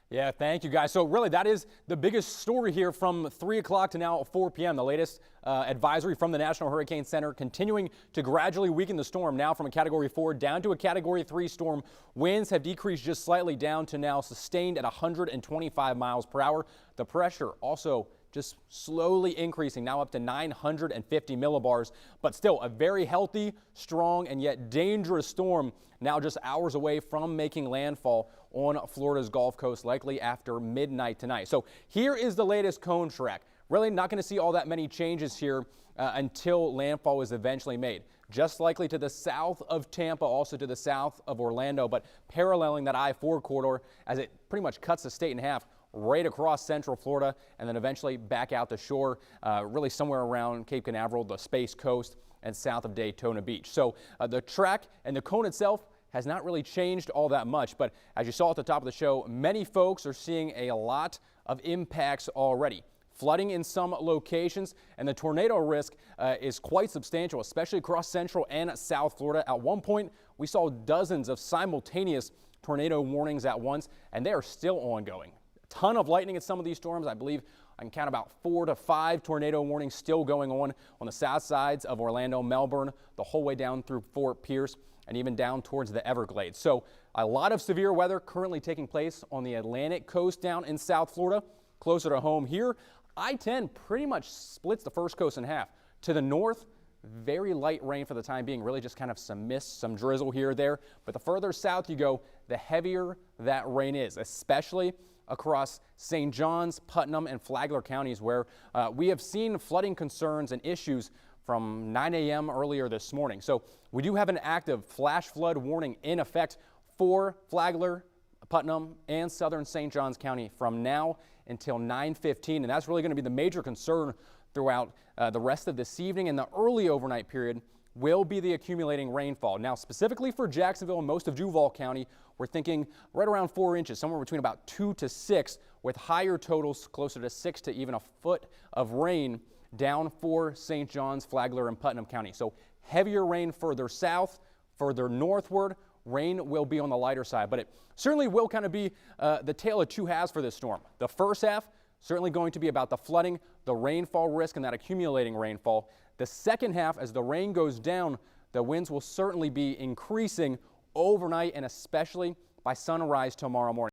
Yeah, thank you guys. So really that is the biggest story here from 3 o'clock to now 4 p.m. The latest advisory from the National Hurricane Center continuing to gradually weaken the storm now from a Category 4 down to a Category 3 storm. Winds have decreased just slightly down to now sustained at 125 miles per hour. The pressure also just slowly increasing now up to 950 millibars, but still a very healthy, strong, and yet dangerous storm now just hours away from making landfall on Florida's Gulf Coast, likely after midnight tonight. So here is the latest cone track. Really not going to see all that many changes here until landfall is eventually made. Just likely to the south of Tampa, also to the south of Orlando, but paralleling that I-4 corridor as it pretty much cuts the state in half right across central Florida and then eventually back out to shore, really somewhere around Cape Canaveral, the Space Coast, and south of Daytona Beach. So the track and the cone itself has not really changed all that much, but as you saw at the top of the show, many folks are seeing a lot of impacts already. Flooding in some locations, and the tornado risk is quite substantial, especially across central and south Florida. At one point, we saw dozens of simultaneous tornado warnings at once, and they are still ongoing. A ton of lightning at some of these storms. I believe I can count about 4 to 5 tornado warnings still going on the south sides of Orlando, Melbourne, the whole way down through Fort Pierce, and even down towards the Everglades. So a lot of severe weather currently taking place on the Atlantic coast down in South Florida. Closer to home here, I-10 pretty much splits the first coast in half. To the north, very light rain for the time being, really just kind of some mist, some drizzle here or there. But the further south you go, the heavier that rain is, especially across St. Johns, Putnam, and Flagler counties, where we have seen flooding concerns and issues from 9 a.m. earlier this morning. So we do have an active flash flood warning in effect for Flagler, Putnam, and southern St. Johns County from now until 9:15, and that's really going to be the major concern throughout the rest of this evening, and the early overnight period will be the accumulating rainfall. Now, specifically for Jacksonville and most of Duval County, we're thinking right around 4 inches, somewhere between about 2 to 6, with higher totals closer to 6 to even a foot of rain down for St. Johns, Flagler, and Putnam County. So heavier rain further south, further northward. Rain will be on the lighter side, but it certainly will kind of be the tale of two halves for this storm. The first half certainly going to be about the flooding, the rainfall risk, and that accumulating rainfall. The second half, as the rain goes down, the winds will certainly be increasing overnight and especially by sunrise tomorrow morning.